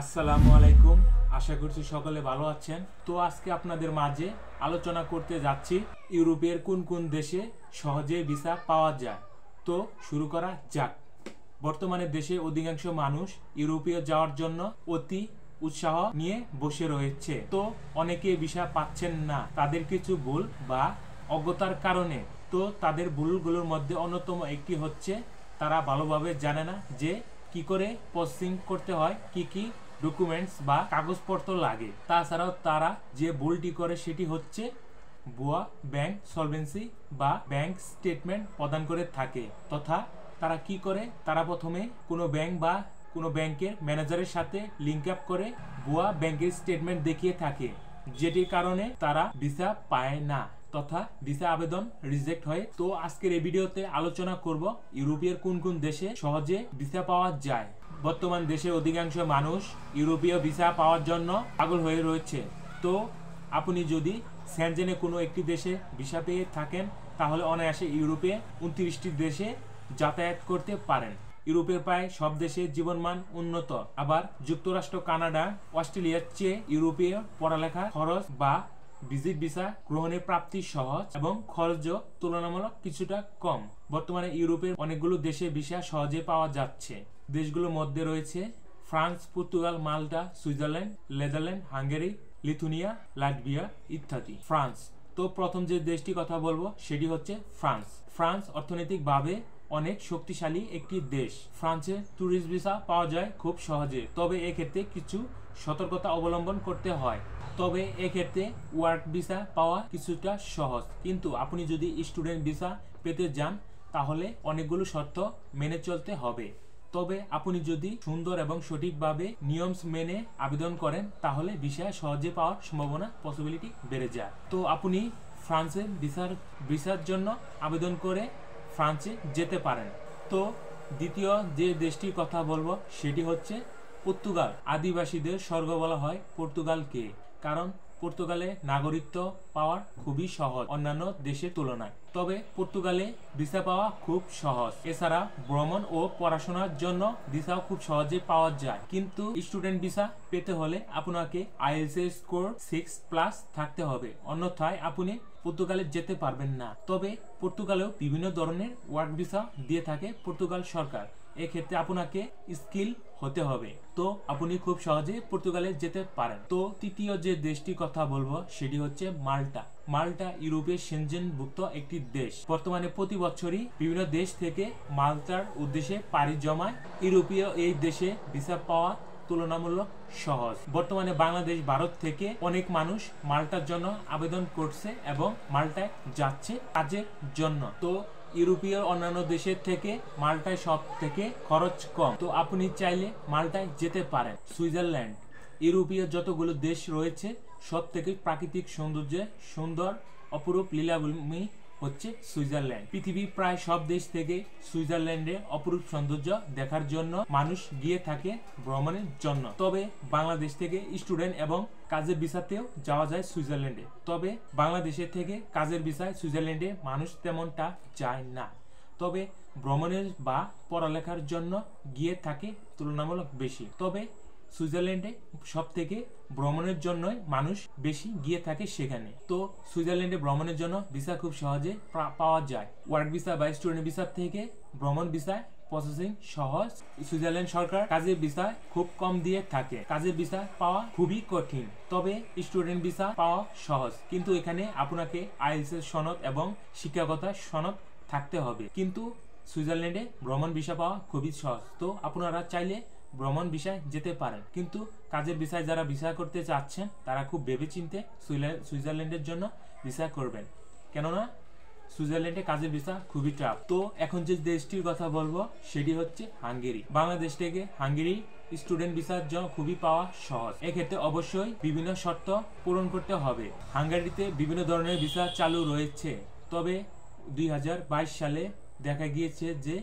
আসসালামু আলাইকুম। আশা করছি সকলে ভালো আছেন। তো আজকে আপনাদের মাঝে আলোচনা করতে যাচ্ছি ইউরোপের কোন কোন দেশে সহজে ভিসা পাওয়া যায়। তো শুরু করা যাক। বর্তমানে দেশে অধিকাংশ মানুষ ইউরোপে যাওয়ার জন্য অতি উৎসাহ নিয়ে বসে রয়েছে। তো অনেকে ভিসা পাচ্ছেন না, তাদের কিছু ভুল বা অজ্ঞতার কারণে। তো তাদের ভুলগুলোর মধ্যে অন্যতম একটি হচ্ছে তারা ভালোভাবে জানে না যে কি করে প্রসেসিং করতে হয়, কি ডকুমেন্টস বা কাগজপত্র লাগে। তাছাড়াও তারা যে ভুলটি করে সেটি হচ্ছে ভুয়া ব্যাংক সলভেন্সি বা ব্যাংক স্টেটমেন্ট প্রদান করে থাকে। তথা তারা কি করে, তারা প্রথমে কোনো ব্যাংক বা কোনো ব্যাংকের ম্যানেজারের সাথে লিঙ্ক আপ করে ভুয়া ব্যাংকের স্টেটমেন্ট দেখিয়ে থাকে, যেটির কারণে তারা ভিসা পায় না তথা ভিসা আবেদন রিজেক্ট হয়। তো আজকের এই ভিডিওতে আলোচনা করব ইউরোপের কোন কোন দেশে সহজে ভিসা পাওয়া যায়। বর্তমান দেশের অধিকাংশ মানুষ ইউরোপীয় ভিসা পাওয়ার জন্য পাগল হয়ে রয়েছে। তো আপনি যদি সেনজেনে কোনো একটি দেশে ভিসা পেয়ে থাকেন তাহলে অনায়াসে ইউরোপে 29টি দেশে যাতায়াত করতে পারেন। ইউরোপের প্রায় সব দেশে জীবনমান উন্নত। আবার যুক্তরাষ্ট্র, কানাডা, অস্ট্রেলিয়ার চেয়ে ইউরোপীয় পড়ালেখা খরচ বা ভিজিট ভিসা গ্রহণের প্রাপ্তি সহজ এবং খরচও তুলনামূলক কিছুটা কম। বর্তমানে ইউরোপের অনেকগুলো দেশে ভিসা সহজে পাওয়া যাচ্ছে। দেশগুলোর মধ্যে রয়েছে France, Portugal, Malta, Switzerland, Netherland, Hungary, Lithuania, Latvia ইত্যাদি। ফ্রান্স। তো প্রথম যে দেশটি কথা বলবো সেটি হচ্ছে ফ্রান্স। ফ্রান্স অর্থনৈতিকভাবে অনেক শক্তিশালী একটি দেশ। ফ্রান্সে ট্যুরিস্ট ভিসা পাওয়া যায় খুব সহজে, তবে এক্ষেত্রে কিছু সতর্কতা অবলম্বন করতে হয়। তবে এক্ষেত্রে ওয়ার্ক ভিসা পাওয়া কিছুটা সহজ, কিন্তু আপনি যদি স্টুডেন্ট ভিসা পেতে যান তাহলে অনেকগুলো শর্ত মেনে চলতে হবে। তবে আপনি যদি সুন্দর এবং সঠিকভাবে নিয়ম মেনে আবেদন করেন তাহলে ভিসা সহজে পাওয়ার সম্ভাবনা পসিবিলিটি বেড়ে যায়। তো আপনি ফ্রান্সের ভিসার জন্য আবেদন করে ফ্রান্সে যেতে পারেন। তো দ্বিতীয় যে দেশটির কথা বলবো সেটি হচ্ছে পর্তুগাল। আদিবাসীদের স্বর্গ বলা হয় পর্তুগালকে, কারণ পর্তুগালে নাগরিকত্ব পাওয়া খুবই সহজ অন্যান্য দেশের তুলনায়। তবে পর্তুগালে ভিসা পাওয়া খুব সহজ। এছাড়া ভ্রমণ ও পড়াশোনার জন্য ভিসাও খুব সহজে পাওয়া যায়, কিন্তু স্টুডেন্ট ভিসা পেতে হলে আপনাকে আইএলটিএস স্কোর 6+ থাকতে হবে, অন্যথায় আপনি পর্তুগালে যেতে পারবেন না। তবে পর্তুগালেও বিভিন্ন ধরনের ওয়ার্ক ভিসা দিয়ে থাকে পর্তুগাল সরকার। এক্ষেত্রে আপনাকে স্কিল হতে হবে, তো আপনি খুব সহজে পর্তুগালে যেতে পারেন। তো তৃতীয় যে দেশটির কথা বলবো সেটি হচ্ছে মাল্টা। মাল্টা ইউরোপের সেনজেনভুক্ত একটি দেশ। বর্তমানে প্রতি বছরই বিভিন্ন দেশ থেকে মাল্টার উদ্দেশ্যে পাড়ি জমায়। ইউরোপীয় এই দেশে ভিসা পাওয়া তুলনামূলক সহজ। বর্তমানে বাংলাদেশ, ভারত থেকে অনেক মানুষ মাল্টার জন্য আবেদন করছে এবং মাল্টায় যাচ্ছে কাজের জন্য। তো ইউরোপীয় অন্যান্য দেশের থেকে মাল্টায় সব থেকে খরচ কম। তো আপনি চাইলে মাল্টায় যেতে পারেন। সুইজারল্যান্ড। ইউরোপীয় যতগুলো দেশ রয়েছে সব থেকে প্রাকৃতিক সৌন্দর্যে সুন্দর অপরূপ লীলাভূমি হচ্ছে সুইজারল্যান্ড। পৃথিবীর প্রায় সব দেশ থেকে সুইজারল্যান্ডে অপরূপ সৌন্দর্য দেখার জন্য মানুষ গিয়ে থাকে ভ্রমণের জন্য। তবে বাংলাদেশ থেকে স্টুডেন্ট এবং কাজের ভিসাতেও যাওয়া যায় সুইজারল্যান্ডে। তবে বাংলাদেশের থেকে কাজের ভিসায় সুইজারল্যান্ডে মানুষ তেমনটা যায় না, তবে ভ্রমণের বা পড়ালেখার জন্য গিয়ে থাকে তুলনামূলক বেশি। তবে সুইজারল্যান্ডে সব থেকে ভ্রমণের জন্যই মানুষ বেশি গিয়ে থাকে সেখানে। তো সুইজারল্যান্ডে ভ্রমণের জন্য ভিসা খুব সহজে পাওয়া যায়। ওয়ার্ক ভিসা বা স্টুডেন্ট ভিসা থেকে ভ্রমণ ভিসা প্রসেসিং সহজ। সুইজারল্যান্ড সরকার কাজের ভিসা খুব কম দিয়ে থাকে। কাজের ভিসা পাওয়া খুবই কঠিন, তবে স্টুডেন্ট ভিসা পাওয়া সহজ, কিন্তু এখানে আপনাকে আইএলটিএস সনদ এবং শিক্ষাগত সনদ থাকতে হবে। কিন্তু সুইজারল্যান্ডে ভ্রমণ ভিসা পাওয়া খুবই সহজ। তো আপনারা চাইলে ভ্রমণ ভিসায় যেতে পারেন, কিন্তু কাজের ভিসায় যারা ভিসা করতে চাচ্ছেন তারা খুব ভেবেচিন্তে সুইজারল্যান্ডের জন্য ভিসা করবেন, কেননা সুইজারল্যান্ডে কাজের ভিসা খুবই টাফ। তো এখন যে দেশটির কথা বলবো সেটি হচ্ছে হাঙ্গেরি। বাংলাদেশ থেকে হাঙ্গেরি স্টুডেন্ট ভিসার জন্য খুবই পাওয়া সহজ। এক্ষেত্রে অবশ্যই বিভিন্ন শর্ত পূরণ করতে হবে। হাঙ্গেরিতে বিভিন্ন ধরনের ভিসা চালু রয়েছে, তবে 2022 সালে দেখা গিয়েছে যে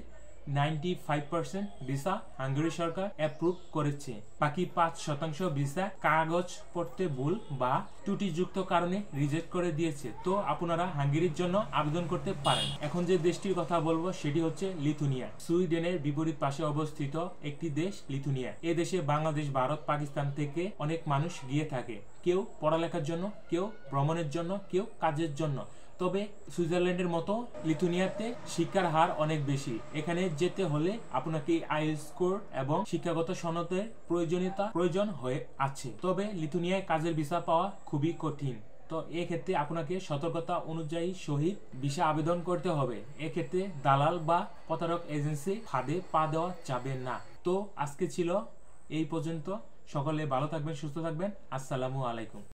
95% ভিসা হাঙ্গেরি সরকার অ্যাপ্রুভ করেছে। বাকি 5% ভিসা কাগজপত্রে ভুল বা ত্রুটিযুক্ত কারণে রিজেক্ট করে দিয়েছে। তো আপনারা হাঙ্গেরির জন্য আবেদন করতে পারেন। এখন যে দেশটির কথা বলবো সেটি হচ্ছে লিথুনিয়া। সুইডেনের বিপরীত পাশে অবস্থিত একটি দেশ লিথুনিয়া। এ দেশে বাংলাদেশ, ভারত, পাকিস্তান থেকে অনেক মানুষ গিয়ে থাকে, কেউ পড়ালেখার জন্য, কেউ ভ্রমণের জন্য, কেউ কাজের জন্য। তবে সুইজারল্যান্ডের মতো লিথুনিয়াতে শিক্ষার হার অনেক বেশি। এখানে যেতে হলে আপনাকে আইএলটিএস স্কোর এবং শিক্ষাগত সনদের প্রয়োজন হয়ে আছে। তবে লিথুনিয়ায় কাজের ভিসা পাওয়া খুবই কঠিন। তো এক্ষেত্রে আপনাকে সতর্কতা অনুযায়ী সহিত ভিসা আবেদন করতে হবে। এক্ষেত্রে দালাল বা প্রতারক এজেন্সি ফাঁদে পা দেওয়া যাবে না। তো আজকে ছিল এই পর্যন্ত। সকলে ভালো থাকবেন, সুস্থ থাকবেন। আসসালামু আলাইকুম।